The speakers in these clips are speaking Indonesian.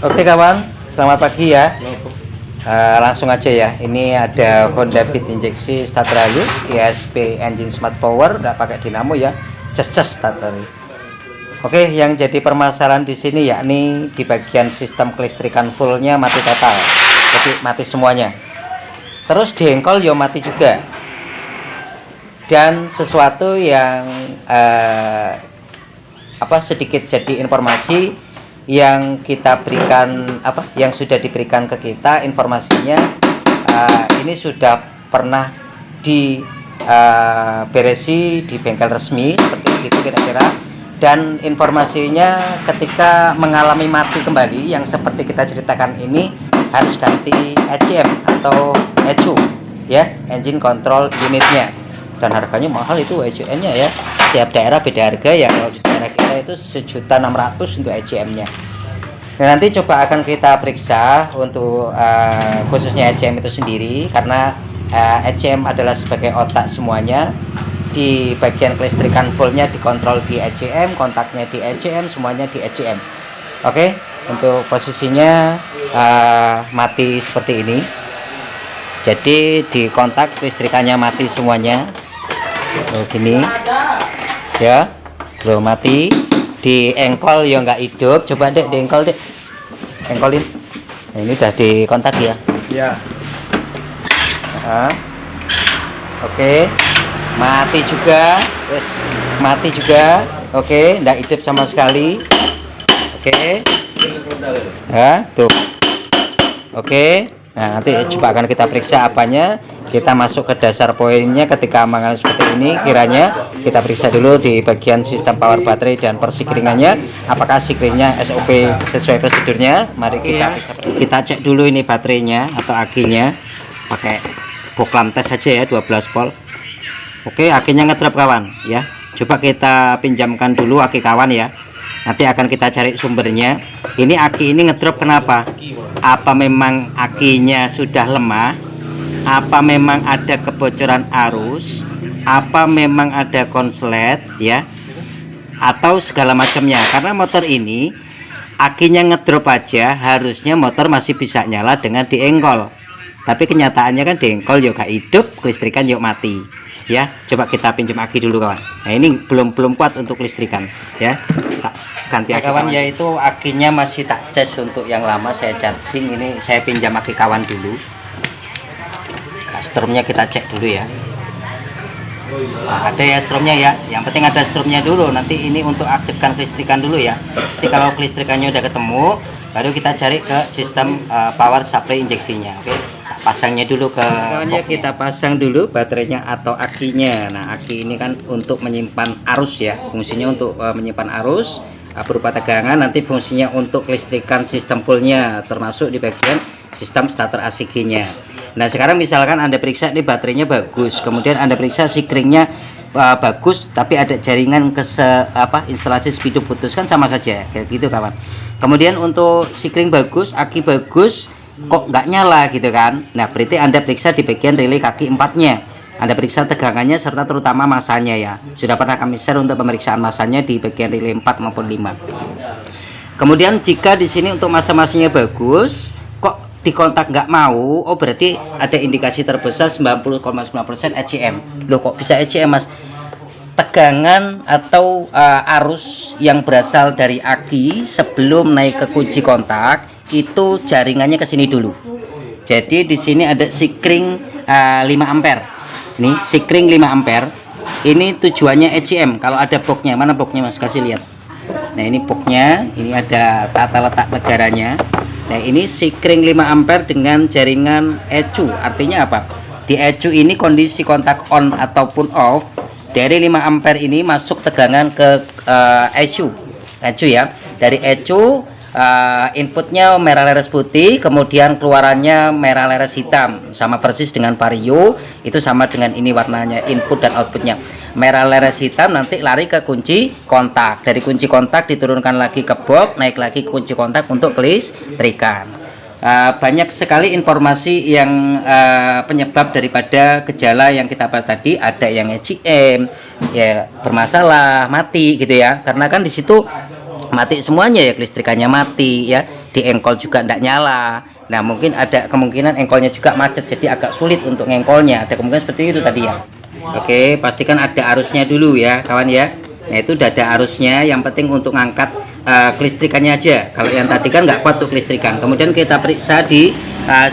Oke kawan, selamat pagi ya. Langsung aja ya. Ini ada Honda Beat injeksi starter halus, ESP engine smart power, nggak pakai dinamo ya, just starter. Oke, yang jadi permasalahan di sini yakni di bagian sistem kelistrikan fullnya mati total, jadi mati semuanya. Terus di engkol ya mati juga. Dan sesuatu yang sedikit jadi informasi yang kita berikan, yang sudah diberikan ke kita informasinya, ini sudah pernah diberesi di bengkel resmi seperti itu kira-kira. Dan informasinya ketika mengalami mati kembali yang seperti kita ceritakan ini harus ganti ECM atau ECU ya, engine control unitnya. Dan harganya mahal itu ECM-nya ya, setiap daerah beda harga ya. Kalau di daerah kita itu 1.600.000 untuk ECM-nya. Nah, nanti coba akan kita periksa untuk khususnya ECM itu sendiri, karena ECM adalah sebagai otak semuanya. Di bagian kelistrikan fullnya dikontrol di ECM, kontaknya di ECM, semuanya di ECM. Oke, untuk posisinya mati seperti ini. Jadi di kontak kelistrikannya mati semuanya. Gini ya, belum mati. Di engkol ya nggak hidup. Coba dek di engkol dek, engkolin. Nah, ini udah di kontak ya. Ya. Oke, mati juga. Yes. Mati juga. Oke, nggak hidup sama sekali. Oke. Ya, tuh. Oke. Nah, nanti coba akan kita periksa apanya. Kita masuk ke dasar poinnya ketika mengalami seperti ini. Kiranya kita periksa dulu di bagian sistem power baterai dan persikringannya, apakah sikringnya SOP sesuai prosedurnya. Mari kita periksa. Kita cek dulu ini baterainya atau akinya pakai boklam tes saja ya, 12 volt. Oke, akinya ngedrop kawan ya. Coba kita pinjamkan dulu aki kawan ya. Nanti akan kita cari sumbernya. Ini aki ini ngedrop kenapa? Apa memang akinya sudah lemah? Apa memang ada kebocoran arus? Apa memang ada konslet ya? Atau segala macamnya? Karena motor ini akinya ngedrop aja, harusnya motor masih bisa nyala dengan diengkol. Tapi kenyataannya kan diengkol yuk gak hidup, kelistrikan yuk mati ya. Coba kita pinjam aki dulu kawan. Nah, ini belum kuat untuk kelistrikan ya. Tak ganti aki kawan, yaitu akinya masih tak cas untuk yang lama saya charging. Ini saya pinjam aki kawan dulu. Nah, strumnya kita cek dulu ya. Nah, ada ya strumnya ya. Yang penting ada strumnya dulu. Nanti ini untuk aktifkan kelistrikan dulu ya. Nanti kalau kelistrikannya udah ketemu, baru kita cari ke sistem power supply injeksinya. Oke, pasangnya dulu ke boxnya. Kita pasang dulu baterainya atau akinya. Nah, aki ini kan untuk menyimpan arus ya. Fungsinya untuk menyimpan arus berupa tegangan. Nanti fungsinya untuk kelistrikan sistem fullnya, termasuk di bagian sistem starter ACG-nya. Nah, sekarang misalkan Anda periksa nih baterainya bagus, kemudian Anda periksa sikringnya bagus, tapi ada jaringan instalasi speedo putus, kan sama saja kayak gitu kawan. Kemudian untuk sikring bagus, aki bagus, kok nggak nyala gitu kan. Nah, berarti Anda periksa di bagian relay kaki empatnya. Anda periksa tegangannya serta terutama masanya ya. Sudah pernah kami share untuk pemeriksaan masanya di bagian relay 4 maupun 5. Kemudian jika di sini untuk masa-masanya bagus, kok di kontak nggak mau, oh berarti ada indikasi terbesar 90,9% ECM. Loh, kok bisa ECM mas? Tegangan atau arus yang berasal dari aki sebelum naik ke kunci kontak itu jaringannya ke sini dulu. Jadi di sini ada sikring 5 ampere. Nih sikring 5 ampere. Ini tujuannya ECM. Kalau ada boxnya, mana boxnya mas? Kasih lihat. Nah, ini boxnya, ini ada tata letak negaranya. Nah, ini sikring 5 ampere dengan jaringan ECU. Artinya apa? Di ECU ini kondisi kontak on ataupun off. Dari 5 ampere ini masuk tegangan ke ECU ya. Dari ECU inputnya merah leres putih, kemudian keluarannya merah leres hitam, sama persis dengan vario. Itu sama dengan ini warnanya, input dan outputnya merah leres hitam. Nanti lari ke kunci kontak, dari kunci kontak diturunkan lagi ke box, naik lagi ke kunci kontak untuk kelistrikan. Banyak sekali informasi yang penyebab daripada gejala yang kita bahas tadi. Ada yang ECM ya bermasalah, mati gitu ya, karena kan di situ mati semuanya ya, kelistrikannya mati ya, di engkol juga tidak nyala. Nah mungkin ada kemungkinan engkolnya juga macet, jadi agak sulit untuk ngengkolnya, ada kemungkinan seperti itu tadi ya. Oke, pastikan ada arusnya dulu ya kawan ya. Nah itu udah ada arusnya, yang penting untuk ngangkat kelistrikannya aja. Kalau yang tadi kan nggak kuat tuh kelistrikan. Kemudian kita periksa di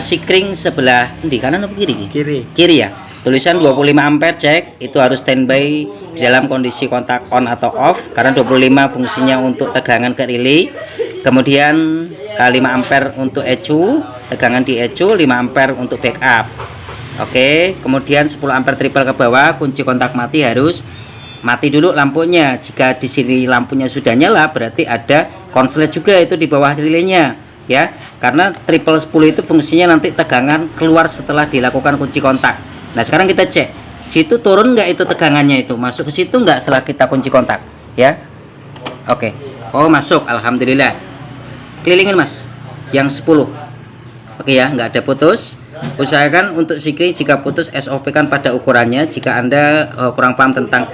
sikring sebelah di kanan atau kiri? Kiri ya. Tulisan 25 ampere, cek itu harus standby di dalam kondisi kontak on atau off, karena 25 fungsinya untuk tegangan ke relay. Kemudian 5 ampere untuk ECU, tegangan di ECU, 5 ampere untuk backup. Oke, kemudian 10 ampere triple ke bawah, kunci kontak mati harus mati dulu lampunya. Jika di sini lampunya sudah nyala, berarti ada konslet juga itu di bawah relaynya ya, karena triple 10 itu fungsinya nanti tegangan keluar setelah dilakukan kunci kontak. Nah sekarang kita cek situ turun nggak itu tegangannya, itu masuk ke situ nggak setelah kita kunci kontak ya. Oke, oh masuk, alhamdulillah. Kelilingin mas yang 10. Oke ya, nggak ada putus. Usahakan untuk sikring jika putus SOP kan pada ukurannya. Jika Anda kurang paham tentang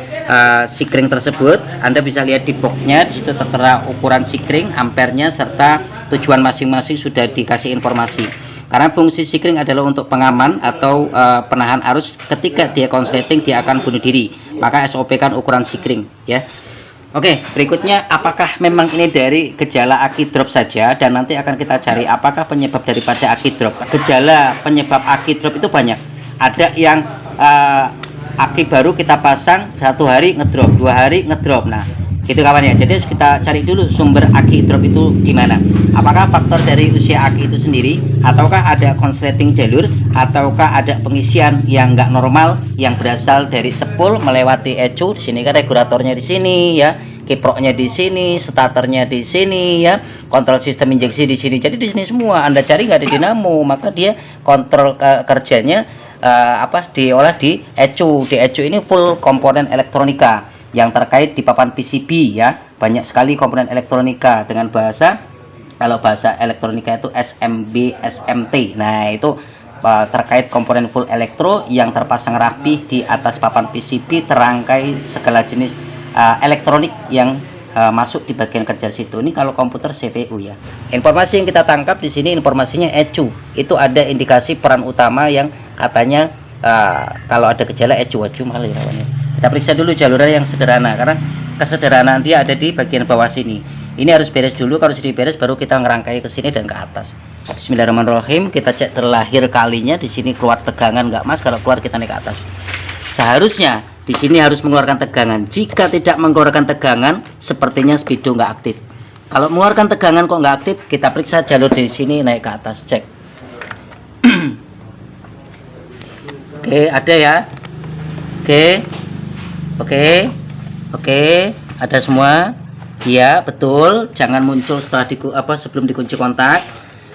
sikring tersebut, Anda bisa lihat di boxnya, di situ tertera ukuran sikring, ampernya, serta tujuan masing-masing sudah dikasih informasi. Karena fungsi sikring adalah untuk pengaman atau penahan arus. Ketika dia konsleting dia akan bunuh diri, maka SOP kan ukuran sikring ya. Oke, berikutnya apakah memang ini dari gejala aki drop saja, dan nanti akan kita cari apakah penyebab daripada aki drop. Gejala penyebab aki drop itu banyak. Ada yang aki baru kita pasang 1 hari ngedrop, 2 hari ngedrop. Nah gitu kawan ya. Jadi kita cari dulu sumber aki drop itu di mana. Apakah faktor dari usia aki itu sendiri, ataukah ada konsleting jalur, ataukah ada pengisian yang nggak normal yang berasal dari sepul melewati ECU. Di sini kan regulatornya di sini ya, kiproknya di sini, starternya di sini ya, kontrol sistem injeksi di sini. Jadi di sini semua Anda cari nggak ada dinamo, maka dia kontrol kerjanya diolah di ECU. Di ECU ini full komponen elektronika yang terkait di papan PCB ya, banyak sekali komponen elektronika dengan bahasa, kalau bahasa elektronika itu SMB, SMT. Nah itu terkait komponen full elektro yang terpasang rapi di atas papan PCB, terangkai segala jenis elektronik yang masuk di bagian kerja situ. Ini kalau komputer CPU ya. Informasi yang kita tangkap di sini informasinya ECU itu ada indikasi peran utama yang katanya kalau ada gejala ECU malah ya. Kita periksa dulu jalurnya yang sederhana, karena kesederhanaan dia ada di bagian bawah sini. Ini harus beres dulu, kalau sudah beres baru kita ngerangkai ke sini dan ke atas. Bismillahirrahmanirrahim. Kita cek terlahir kalinya di sini keluar tegangan nggak mas? Kalau keluar kita naik ke atas. Seharusnya di sini harus mengeluarkan tegangan. Jika tidak mengeluarkan tegangan, sepertinya speedo nggak aktif. Kalau mengeluarkan tegangan kok nggak aktif, kita periksa jalur di sini naik ke atas, cek. Oke, ada ya. Oke, ada semua. Iya, betul. Jangan muncul setelah sebelum dikunci kontak.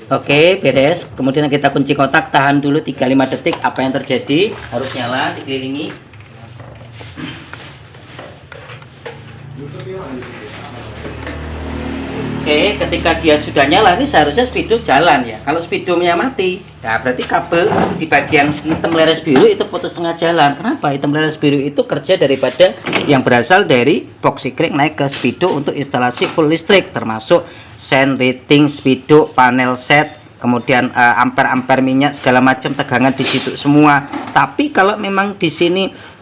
Oke, beres. Kemudian kita kunci kontak, tahan dulu 35 detik. Apa yang terjadi? Harus nyala, dikelilingi. Oke, ketika dia sudah nyala, ini seharusnya speedo jalan ya. Kalau speedonya mati, nah berarti kabel di bagian hitam leres biru itu putus tengah jalan. Kenapa? Hitam leres biru itu kerja daripada yang berasal dari box sikring naik ke speedo untuk instalasi full listrik, termasuk sen, rating, speedo, panel set, kemudian ampere-ampere minyak segala macam, tegangan di situ semua. Tapi kalau memang di sini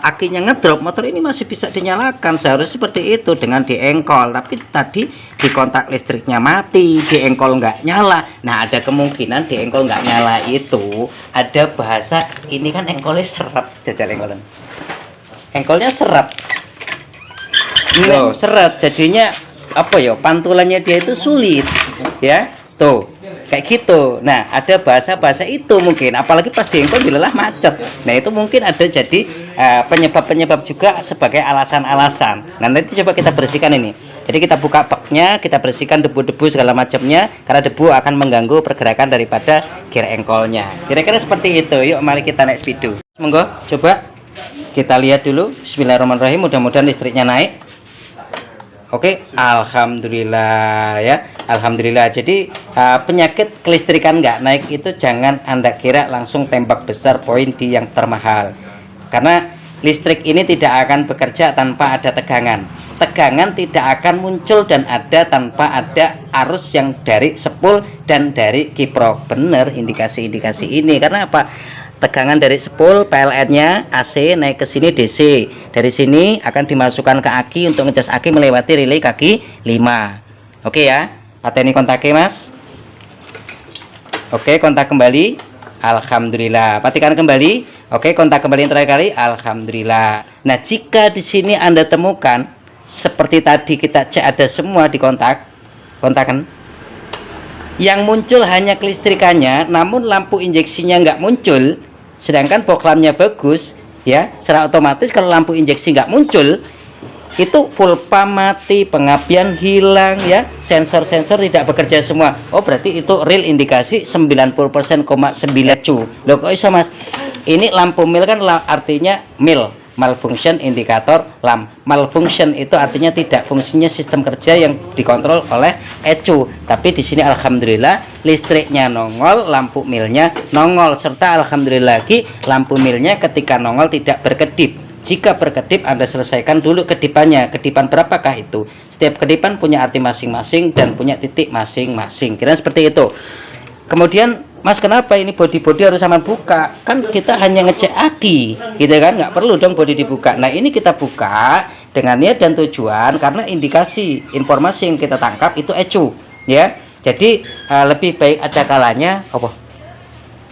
akinya ngedrop, motor ini masih bisa dinyalakan, seharusnya seperti itu dengan diengkol. Tapi tadi di kontak listriknya mati, diengkol nggak nyala. Nah ada kemungkinan diengkol nggak nyala itu ada bahasa ini kan engkolnya serap, jajal engkolan. Engkolnya serap. Loh, seret jadinya apa ya, pantulannya dia itu sulit ya. Tuh, kayak gitu. Nah, ada bahasa-bahasa itu mungkin, apalagi pas diengkol dilelah macet. Nah, itu mungkin ada jadi penyebab-penyebab juga sebagai alasan-alasan. Nah, nanti coba kita bersihkan ini. Jadi kita buka baknya, kita bersihkan debu-debu segala macamnya, karena debu akan mengganggu pergerakan daripada gear engkolnya. Kira-kira seperti itu. Yuk, mari kita naik speedo. Monggo, coba kita lihat dulu. Bismillahirrahmanirrahim. Mudah-mudahan listriknya naik. Oke, alhamdulillah ya, alhamdulillah. Jadi penyakit kelistrikan nggak naik itu jangan Anda kira langsung tembak besar poin di yang termahal, karena listrik ini tidak akan bekerja tanpa ada tegangan. Tegangan tidak akan muncul dan ada tanpa ada arus yang dari spool dan dari kiprok. Benar indikasi-indikasi ini. Karena apa? Tegangan dari spool PLN-nya AC naik ke sini DC. Dari sini akan dimasukkan ke aki untuk ngecas aki melewati relay kaki 5. Oke ya. Pateni kontaknya, Mas. Oke, kontak kembali. Alhamdulillah. Patikan kembali. Oke, kontak kembali yang terakhir kali. Alhamdulillah. Nah, jika di sini Anda temukan seperti tadi kita cek ada semua di kontakan. Yang muncul hanya kelistrikannya, namun lampu injeksinya nggak muncul. Sedangkan poklamnya bagus, ya. Secara otomatis kalau lampu injeksi nggak muncul, itu pulpa mati, pengapian hilang, ya. Sensor-sensor tidak bekerja semua. Oh, berarti itu real indikasi 90,9 cu. Loh, kok bisa, Mas? Ini lampu mil kan artinya mil, malfunction indikator lamp. Malfunction itu artinya tidak fungsinya sistem kerja yang dikontrol oleh ECU. Tapi di sini alhamdulillah listriknya nongol, lampu milnya nongol, serta alhamdulillah lagi lampu milnya ketika nongol tidak berkedip. Jika berkedip, Anda selesaikan dulu kedipannya. Kedipan berapakah itu? Setiap kedipan punya arti masing-masing dan punya titik masing-masing. Kira seperti itu. Kemudian, Mas, kenapa ini body harus sama buka? Kan kita hanya ngecek aki, gitu kan? Nggak perlu dong body dibuka. Nah, ini kita buka dengan niat dan tujuan karena indikasi informasi yang kita tangkap itu ECU, ya. Jadi lebih baik ada kalanya apa?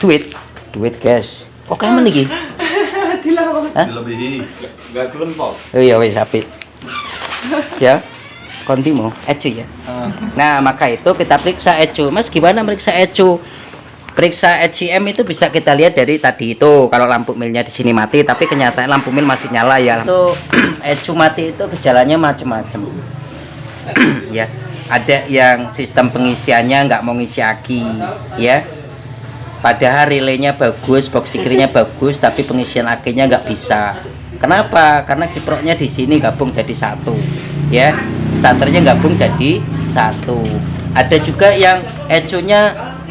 Duit, guys. Oh, kamu nih? Dilebihi. Enggak kelempok. Oh iya, wis apik. Ya. Kontimo ECU ya. Nah, maka itu kita periksa ECU. Mas, gimana meriksa ECU? Periksa ECM itu bisa kita lihat dari tadi itu. Kalau lampu milnya di sini mati, tapi kenyataan lampu mil masih nyala ya. Itu ECU mati itu gejalanya macam-macam. Ya, ada yang sistem pengisiannya nggak mau ngisi aki, ya. Padahal relaynya bagus, box security-nya bagus, tapi pengisian akinya nggak bisa. Kenapa? Karena kiproknya di sini gabung jadi satu, ya. Starternya gabung jadi satu. Ada juga yang ECU-nya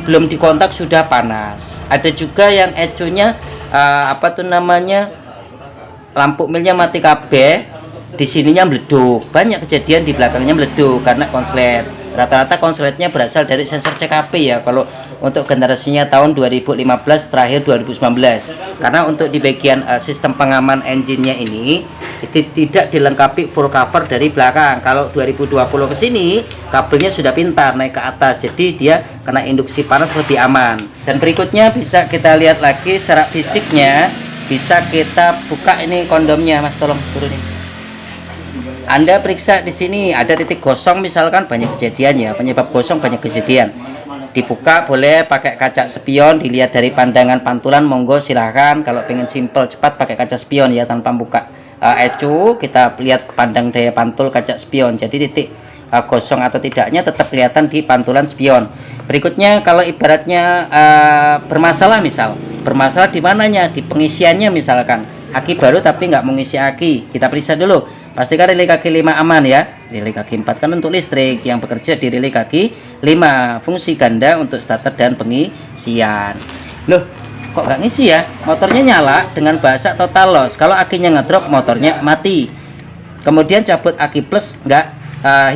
belum dikontak sudah panas. Ada juga yang ECU-nya apa tuh namanya, lampu milnya mati kabeh, di sininya meleduk. Banyak kejadian di belakangnya meleduk karena konslet. Rata-rata konsletnya berasal dari sensor CKP ya. Kalau untuk generasinya tahun 2015 terakhir 2019. Karena untuk di bagian sistem pengaman engine-nya ini itu tidak dilengkapi full cover dari belakang. Kalau 2020 ke sini kabelnya sudah pintar naik ke atas. Jadi dia kena induksi panas lebih aman. Dan berikutnya bisa kita lihat lagi secara fisiknya. Bisa kita buka ini kondomnya, Mas, tolong turunin. Anda periksa di sini ada titik gosong misalkan, banyak kejadian ya, penyebab gosong banyak kejadian. Dibuka boleh pakai kaca spion, dilihat dari pandangan pantulan, monggo silahkan. Kalau pengen simple cepat pakai kaca spion ya, tanpa buka ECU, kita lihat pandang daya pantul kaca spion. Jadi titik gosong atau tidaknya tetap kelihatan di pantulan spion. Berikutnya kalau ibaratnya bermasalah, misal bermasalah di mananya, di pengisiannya misalkan aki baru tapi nggak mengisi aki, kita periksa dulu. Pastikan relay kaki 5 aman ya. Relay kaki 4 kan untuk listrik, yang bekerja di relay kaki 5, fungsi ganda untuk starter dan pengisian. Loh, kok nggak ngisi ya? Motornya nyala dengan bahasa total loss. Kalau akinya ngedrop, motornya mati. Kemudian cabut aki plus nggak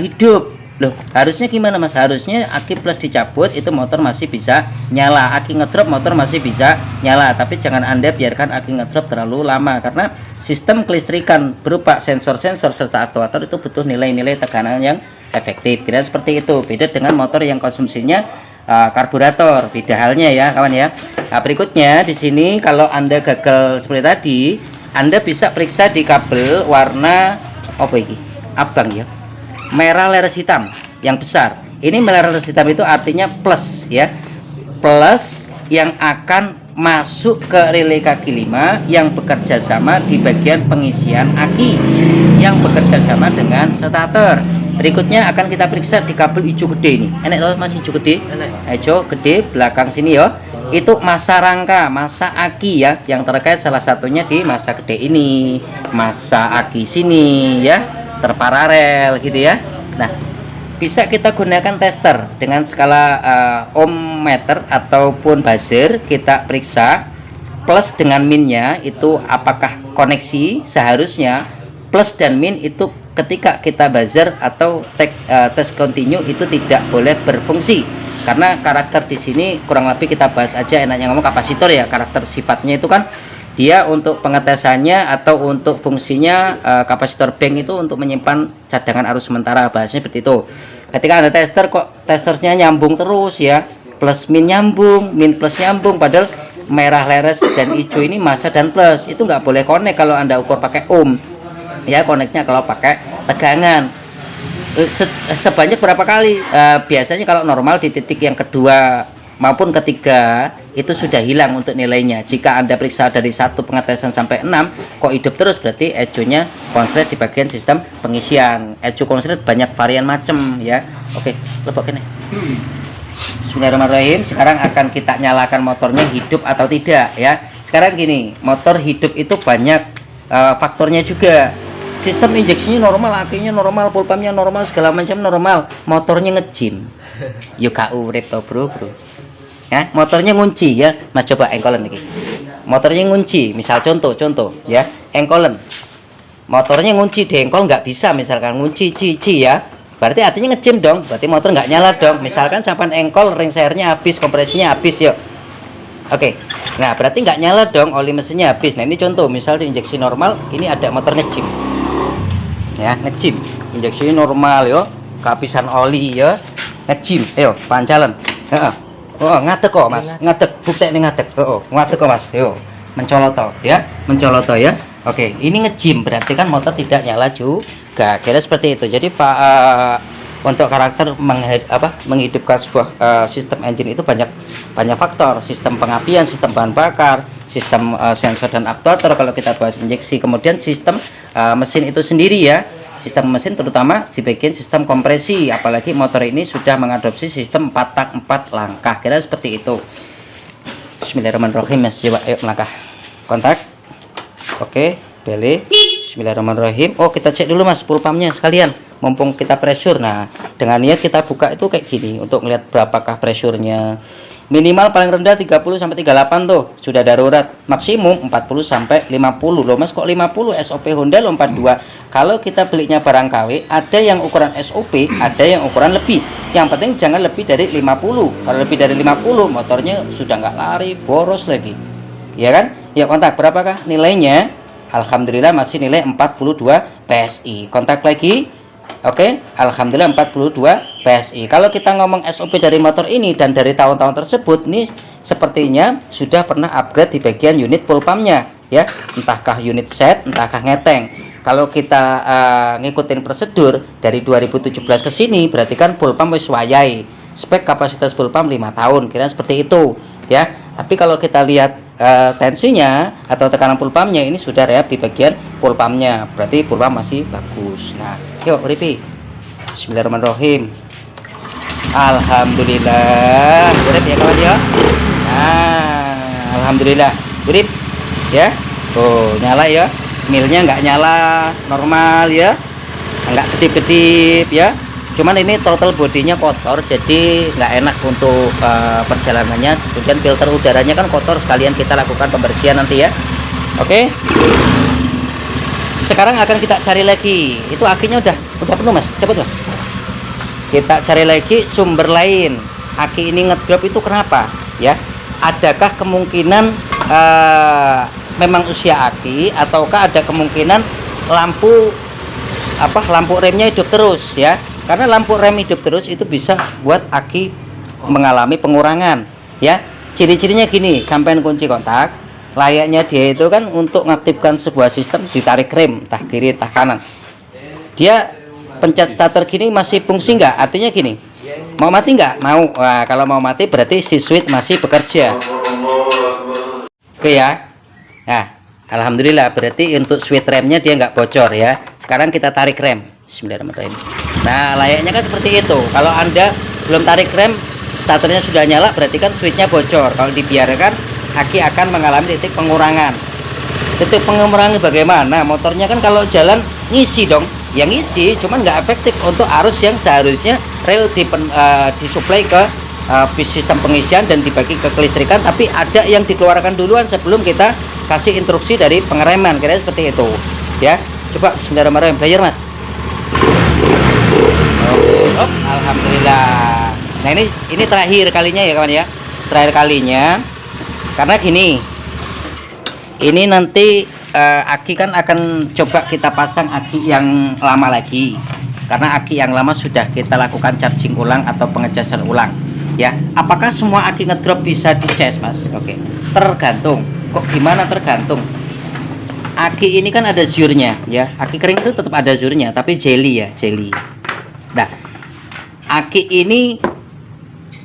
hidup. Loh, harusnya gimana, Mas? Harusnya aki plus dicabut, itu motor masih bisa nyala. Aki ngedrop, motor masih bisa nyala. Tapi jangan Anda biarkan aki ngedrop terlalu lama, karena sistem kelistrikan berupa sensor-sensor serta aktuator itu butuh nilai-nilai tekanan yang efektif. Kira seperti itu. Beda dengan motor yang konsumsinya karburator. Beda halnya ya, kawan ya. Nah, berikutnya di sini kalau Anda gagal seperti tadi, Anda bisa periksa di kabel warna apa ini? Abang ya. Merah leres hitam yang besar. Ini merah leres hitam itu artinya plus ya. Plus yang akan masuk ke relay kaki 5 yang bekerja sama di bagian pengisian aki yang bekerja sama dengan starter. Berikutnya akan kita periksa di kabel hijau gede ini. Enak toh, masih hijau gede? Hijau gede belakang sini ya. Itu masa rangka, masa aki ya, yang terkait salah satunya di masa gede ini. Masa aki sini ya. Terparalel gitu ya. Nah, bisa kita gunakan tester dengan skala ohm meter ataupun buzzer. Kita periksa plus dengan minnya itu apakah koneksi. Seharusnya plus dan min itu ketika kita buzzer atau tes continue itu tidak boleh berfungsi, karena karakter di sini kurang lebih kita bahas aja enaknya ngomong kapasitor ya. Karakter sifatnya itu kan dia untuk pengetesannya atau untuk fungsinya kapasitor bank itu untuk menyimpan cadangan arus sementara, bahasanya seperti itu. Ketika ada tester kok testernya nyambung terus ya, plus min nyambung, min plus nyambung, padahal merah leres dan hijau ini massa dan plus, itu nggak boleh connect kalau Anda ukur pakai ohm ya. Connectnya kalau pakai tegangan sebanyak berapa kali, biasanya kalau normal di titik yang kedua maupun ketiga itu sudah hilang untuk nilainya. Jika Anda periksa dari 1 pengetesan sampai 6 kok hidup terus, berarti ejonya konslet di bagian sistem pengisian. Ejo konslet banyak varian macam ya. Oke, lebok ini. Bismillahirrahmanirrahim. Sekarang akan kita nyalakan motornya hidup atau tidak ya. Sekarang gini, motor hidup itu banyak faktornya juga. Sistem injeksinya normal, akinya normal, pulpamnya normal, segala macam normal, motornya ngejim. Yuk gak urip to bro. Ya, motornya ngunci ya. Mas coba engkolen lagi. Motornya ngunci, misal contoh ya, engkolen. Motornya ngunci dengkol nggak bisa, misalkan ngunci cici ya. Berarti artinya ngejim dong, berarti motor nggak nyala dong. Misalkan sampai engkol, ring sernya habis, kompresinya habis yuk. Oke, nah berarti nggak nyala dong, oli mesinnya habis. Nah ini contoh, misal injeksi normal, ini ada motor ngejim ya, ngejim, injeksi normal yo, kehabisan oli ya, ngejim, ayo pancalan. Oh ngadeg kok mas, ngadeg, bukti ini ngadeg. Oh ngadeg kok mas, yo mencolot ya, Oke, ini ngejim berarti kan motor tidak nyala juga, kira seperti itu. Jadi Pak, untuk karakter menghidupkan sebuah sistem engine itu banyak faktor. Sistem pengapian, sistem bahan bakar, sistem sensor dan aktuator kalau kita bahas injeksi. Kemudian sistem mesin itu sendiri ya. Sistem mesin terutama di bagian sistem kompresi, apalagi motor ini sudah mengadopsi sistem 4 tak 4 langkah, kira seperti itu. Bismillahirrahmanirrahim mas, coba ayo melangkah kontak. Oke, beli. Bismillahirrahmanirrahim. Oh kita cek dulu mas pulpamnya sekalian, mumpung kita pressure. Nah dengan niat kita buka itu kayak gini untuk melihat berapakah pressure-nya. Minimal paling rendah 30 sampai 38 tuh sudah darurat, maksimum 40 sampai 50. Loh mas kok 50? SOP Honda lo 42. Kalau kita belinya barang KW ada yang ukuran SOP, ada yang ukuran lebih. Yang penting jangan lebih dari 50. Kalau lebih dari 50 motornya sudah nggak lari, boros lagi ya kan. Ya kontak berapakah nilainya? Alhamdulillah masih nilai 42 PSI. Kontak lagi. Oke, alhamdulillah 42 PSI. Kalau kita ngomong SOP dari motor ini dan dari tahun-tahun tersebut, nih sepertinya sudah pernah upgrade di bagian unit pulpamnya ya, entahkah unit set, entahkah ngeteng. Kalau kita ngikutin prosedur dari 2017 ke sini, berarti kan pulpam wis wayai. Spek kapasitas pulpam 5 tahun, kira seperti itu ya. Tapi kalau kita lihat tensinya atau tekanan pulpamnya ini sudah rehab di bagian pulpamnya, berarti pulpam masih bagus. Nah yuk Ripi, bismillahirrahmanirrahim. Alhamdulillah urip ya kawan ya. Nah alhamdulillah urip ya. Oh nyala ya, milnya nggak nyala normal ya, nggak kedip-kedip ya. Cuman ini total bodinya kotor, jadi nggak enak untuk perjalanannya. Kemudian filter udaranya kan kotor, sekalian kita lakukan pembersihan nanti ya. Oke. Sekarang akan kita cari lagi. Itu akinya udah penuh mas, cepet mas. Kita cari lagi sumber lain. Aki ini ngedrop itu kenapa? Ya. Adakah kemungkinan memang usia aki, ataukah ada kemungkinan lampu remnya hidup terus ya? Karena lampu rem hidup terus itu bisa buat aki mengalami pengurangan ya. Ciri-cirinya gini, sampai kunci kontak, layaknya dia itu kan untuk mengaktifkan sebuah sistem ditarik rem entah kiri entah kanan. Dia pencet starter gini masih fungsi nggak? Artinya gini, mau mati nggak? Mau. Nah, kalau mau mati berarti si switch masih bekerja. Oke ya. Nah, alhamdulillah berarti untuk switch remnya dia nggak bocor ya. Sekarang kita tarik rem. Bismillahirrahmanirrahim. Nah layaknya kan seperti itu. Kalau anda belum tarik rem, starternya sudah nyala, berarti kan switchnya bocor. Kalau dibiarkan, aki akan mengalami titik pengurangan. Titik pengurangan bagaimana? Motornya kan kalau jalan ngisi dong, yang ngisi cuman nggak efektif untuk arus yang seharusnya rel disuplai ke sistem pengisian dan dibagi ke kelistrikan, tapi ada yang dikeluarkan duluan sebelum kita kasih instruksi dari pengereman, kira seperti itu ya. Coba bismillahirrahmanirrahim, belajar mas. Oke, oh, alhamdulillah. Nah ini terakhir kalinya ya kawan ya, terakhir kalinya, karena gini, ini nanti aki kan akan coba kita pasang aki yang lama lagi, karena aki yang lama sudah kita lakukan charging ulang atau pengecasan ulang ya. Apakah semua aki ngedrop bisa dicas mas? Oke, tergantung. Kok gimana tergantung? Aki ini kan ada zurnya ya, aki kering itu tetap ada zurnya tapi jelly ya, jelly. Nah aki ini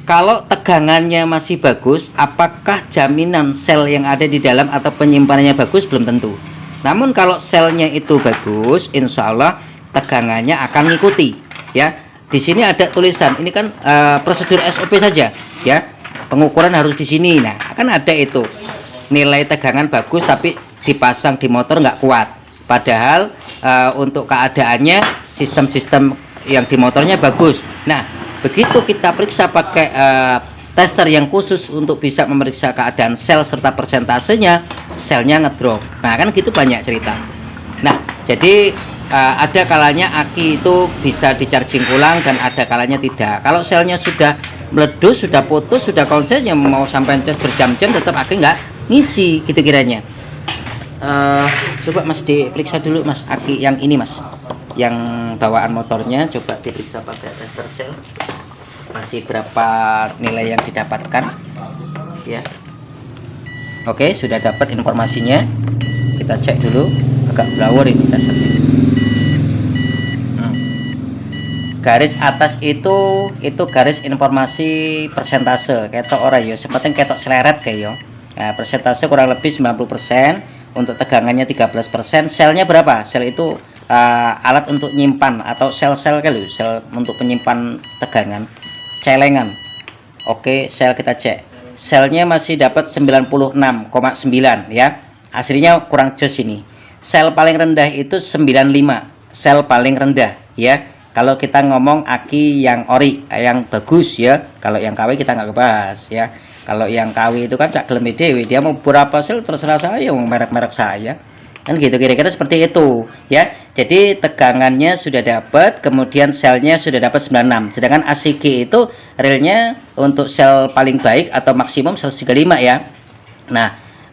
kalau tegangannya masih bagus, apakah jaminan sel yang ada di dalam atau penyimpanannya bagus? Belum tentu. Namun kalau selnya itu bagus, insya Allah tegangannya akan mengikuti ya. Di sini ada tulisan, ini kan prosedur SOP saja ya, pengukuran harus di sini. Nah akan ada itu nilai tegangan bagus tapi dipasang di motor nggak kuat, padahal untuk keadaannya sistem-sistem yang di motornya bagus. Nah begitu kita periksa pakai tester yang khusus untuk bisa memeriksa keadaan sel serta persentasenya, selnya ngedrop. Nah kan gitu banyak cerita. Nah jadi ada kalanya aki itu bisa di-charging ulang dan ada kalanya tidak. Kalau selnya sudah meletus, sudah putus, sudah konsen yang mau sampai cas berjam-jam, tetap aki nggak ngisi gitu kiranya. Coba mas diperiksa dulu mas, aki yang ini mas, yang bawaan motornya coba diperiksa pakai tester sel, masih berapa nilai yang didapatkan ya. Oke, sudah dapat informasinya, kita cek dulu. Agak blower ini testernya. Garis atas itu garis informasi persentase, ketok ora ya, seperti ketok seleret kayak ya. Nah, persentase kurang lebih 90%, untuk tegangannya 13%. Selnya berapa? Sel itu alat untuk nyimpan atau sel-sel kalau sel untuk penyimpan tegangan, celengan. Oke, sel kita cek. Selnya masih dapat 96,9 ya. Aslinya kurang jos ini. Sel paling rendah itu 95. Sel paling rendah ya. Kalau kita ngomong aki yang ori, yang bagus ya. Kalau yang KW kita nggak bahas ya. Kalau yang KW itu kan cak gelem dewe, dia mau berapa sel terserah saya, mau merek-merek saya. Kan gitu kira-kira seperti itu ya. Jadi tegangannya sudah dapat, kemudian selnya sudah dapat 96. Sedangkan ACG itu realnya untuk sel paling baik atau maksimum 135 ya. Nah,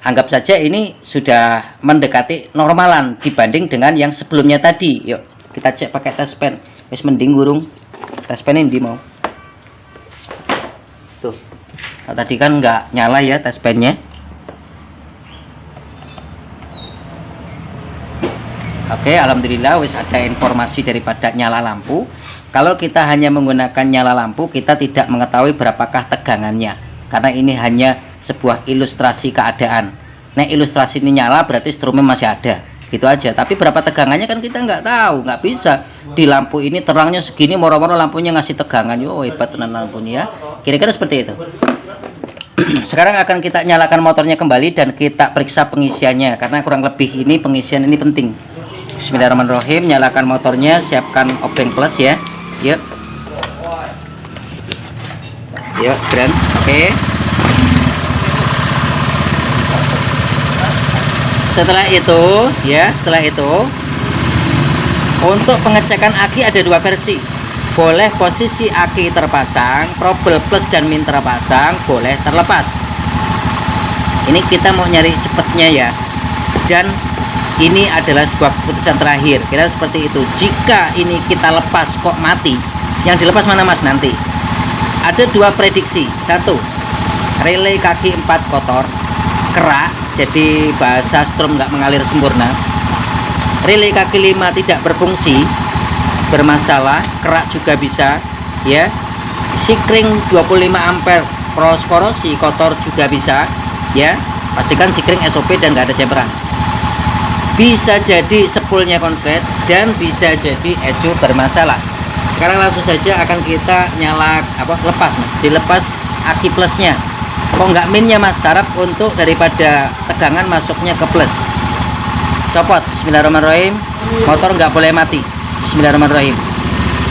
anggap saja ini sudah mendekati normalan dibanding dengan yang sebelumnya tadi. Yuk kita cek pakai tes pen. Wis mending gurung. Tes pen ini mau. Tuh. Nah, tadi kan nggak nyala ya tes pennya. Oke, alhamdulillah wis ada informasi daripada nyala lampu. Kalau kita hanya menggunakan nyala lampu, kita tidak mengetahui berapakah tegangannya. Karena ini hanya sebuah ilustrasi keadaan. Nah, ilustrasi ini nyala berarti strumnya masih ada. Gitu aja, tapi berapa tegangannya kan kita nggak tahu, nggak bisa. Di lampu ini terangnya segini, moro-moro lampunya ngasih tegangan. Yo hebat tenan lampunya ya, kira-kira seperti itu. Sekarang akan kita nyalakan motornya kembali dan kita periksa pengisiannya, karena kurang lebih ini pengisian ini penting. Bismillahirrahmanirrahim, nyalakan motornya, siapkan obeng plus ya. Yuk yuk keren. Oke. Setelah itu ya, untuk pengecekan aki ada dua versi. Boleh posisi aki terpasang, probel plus dan min terpasang, boleh terlepas. Ini kita mau nyari cepetnya ya. Dan ini adalah sebuah keputusan terakhir. Kira seperti itu. Jika ini kita lepas kok mati, yang dilepas mana mas nanti? Ada dua prediksi. Satu, relay kaki 4 kotor, kerak, jadi bahasa strom nggak mengalir sempurna. Relay kaki 5 tidak berfungsi, bermasalah, kerak juga bisa ya. Sikring 25 ampere korosi kotor juga bisa ya. Pastikan sikring SOP dan nggak ada jemperan. Bisa jadi spoolnya konslet dan bisa jadi ecu bermasalah. Sekarang langsung saja akan kita lepas mas, dilepas aki plusnya. Kok nggak minnya mas, syarat untuk daripada tegangan masuknya ke plus. Copot, bismillahirrahmanirrahim. Motor nggak boleh mati, bismillahirrahmanirrahim.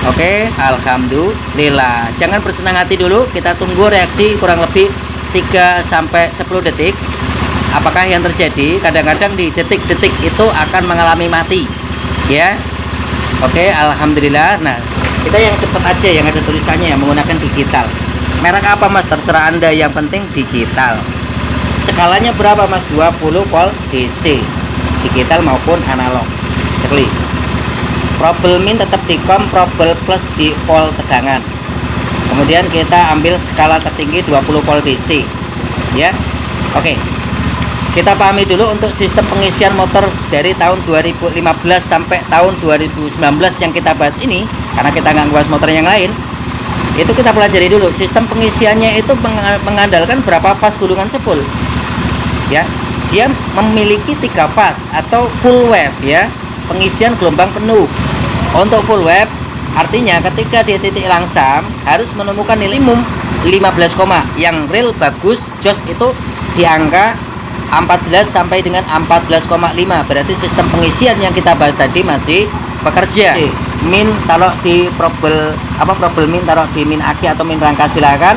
Oke, alhamdulillah. Jangan bersenang hati dulu, kita tunggu reaksi kurang lebih 3-10 detik. Apakah yang terjadi? Kadang-kadang di detik-detik itu akan mengalami mati, ya. Oke, alhamdulillah. Nah, kita yang cepat aja, yang ada tulisannya, yang menggunakan digital. Merek apa Mas? Terserah Anda, yang penting digital. Skalanya berapa Mas? 20 volt DC, digital maupun analog. Klik. Probel min tetap di kom, probel plus di volt tegangan. Kemudian kita ambil skala tertinggi 20 volt DC, ya. Oke, kita pahami dulu untuk sistem pengisian motor dari tahun 2015 sampai tahun 2019 yang kita bahas ini, karena kita nggak bahas motor yang lain. Itu kita pelajari dulu. Sistem pengisiannya itu mengandalkan berapa fas gulungan sepul, ya. Dia memiliki 3 fas atau full wave, ya, pengisian gelombang penuh. Untuk full wave artinya ketika di titik langsam harus menemukan nilai minimum 15, yang real bagus jos itu di angka 14 sampai dengan 14,5. Berarti sistem pengisian yang kita bahas tadi masih bekerja. Min taruh di probel min taruh di min aki atau min rangka, silakan.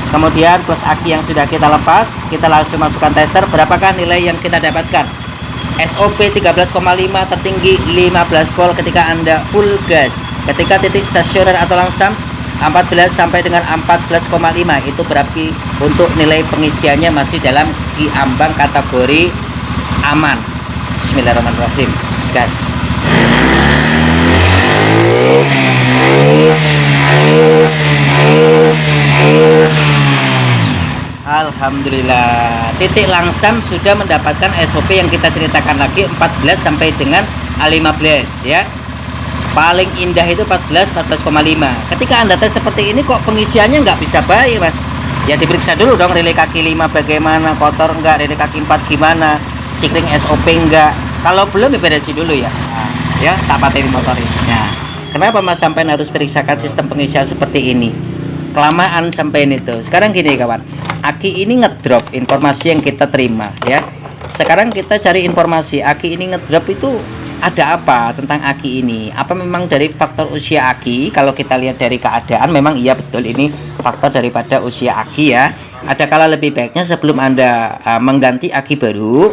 Kemudian plus aki yang sudah kita lepas, kita langsung masukkan tester. Berapakah nilai yang kita dapatkan? SOP 13,5 tertinggi 15 volt ketika Anda full gas. Ketika titik stasioner atau langsam 14 sampai dengan 14,5, itu berarti untuk nilai pengisiannya masih dalam di ambang kategori aman. Bismillahirrahmanirrahim. Gas. Alhamdulillah, titik langsam sudah mendapatkan SOP yang kita ceritakan lagi 14 sampai dengan 15, ya. Paling indah itu 14,5. Ketika Anda tes seperti ini kok pengisiannya nggak bisa baik Mas, ya diperiksa dulu dong, relay kaki 5 bagaimana, kotor enggak, relay kaki 4 gimana, sikring SOP enggak. Kalau belum beresin dulu ya. Ya, tak paten motor ini. Nah, kenapa Mas sampai harus periksakan sistem pengisian seperti ini? Kelamaan sampai itu. Sekarang gini kawan, aki ini ngedrop informasi yang kita terima, ya. Sekarang kita cari informasi aki ini ngedrop itu ada apa tentang aki ini. Apa memang dari faktor usia aki? Kalau kita lihat dari keadaan memang iya betul ini faktor daripada usia aki, ya. Ada kala lebih baiknya sebelum Anda mengganti aki baru,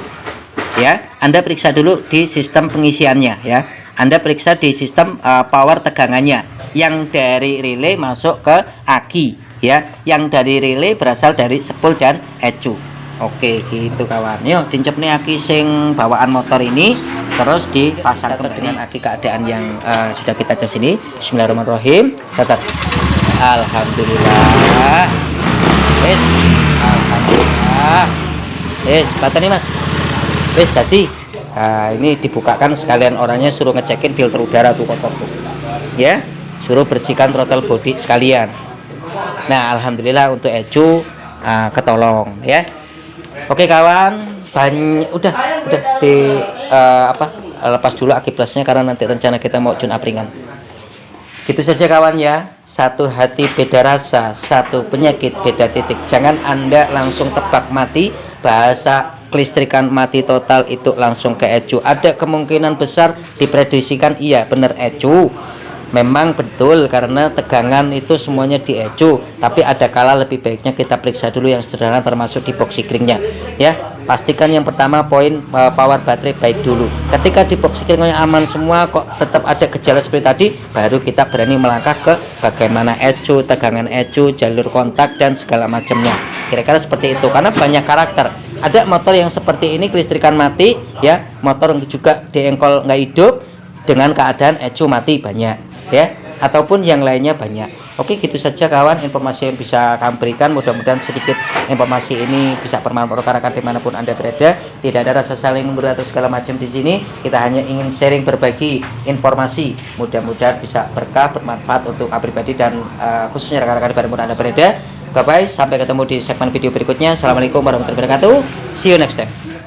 ya, Anda periksa dulu di sistem pengisiannya, ya. Anda periksa di sistem power tegangannya, yang dari relay masuk ke aki, ya, yang dari relay berasal dari sepul dan ecu. Oke, gitu kawan. Yuk dincep nih aki sing bawaan motor ini, terus dipasang dengan aki keadaan yang sudah kita tes ini. Bismillahirrahmanirrahim. Tetap. Alhamdulillah. Alhamdulillah. Kata nih Mas. Tadi ini dibukakan sekalian, orangnya suruh ngecekin filter udara tuh kotor tuh, ya, suruh bersihkan throttle body sekalian. Nah, alhamdulillah untuk ecu ketolong, ya. Oke kawan, udah di lepas dulu aki plusnya karena nanti rencana kita mau tune upringan. Gitu saja kawan, ya. Satu hati beda rasa, satu penyakit beda titik. Jangan Anda langsung tebak mati. Bahasa kelistrikan mati total itu langsung ke ecu. Ada kemungkinan besar diprediksikan iya bener ecu. Memang betul karena tegangan itu semuanya di ecu, tapi ada kala lebih baiknya kita periksa dulu yang sederhana termasuk di box sikringnya, ya. Pastikan yang pertama poin power baterai baik dulu. Ketika di box sikringnya aman semua kok tetap ada gejala seperti tadi, baru kita berani melangkah ke bagaimana ecu, tegangan ecu, jalur kontak dan segala macamnya. Kira-kira seperti itu, karena banyak karakter. Ada motor yang seperti ini kelistrikan mati, ya, motor juga diengkol nggak hidup dengan keadaan ecu mati banyak, ya, ataupun yang lainnya banyak. Oke, gitu saja kawan informasi yang bisa kami berikan. Mudah-mudahan sedikit informasi ini bisa bermanfaat rekan-rekan dimanapun Anda berada. Tidak ada rasa saling menggurui atau segala macam di sini. Kita hanya ingin sharing, berbagi informasi. Mudah-mudahan bisa berkah, bermanfaat untuk pribadi dan khususnya rekan-rekan dimanapun Anda berada. Bye bye, sampai ketemu di segmen video berikutnya. Assalamualaikum warahmatullahi wabarakatuh. See you next time.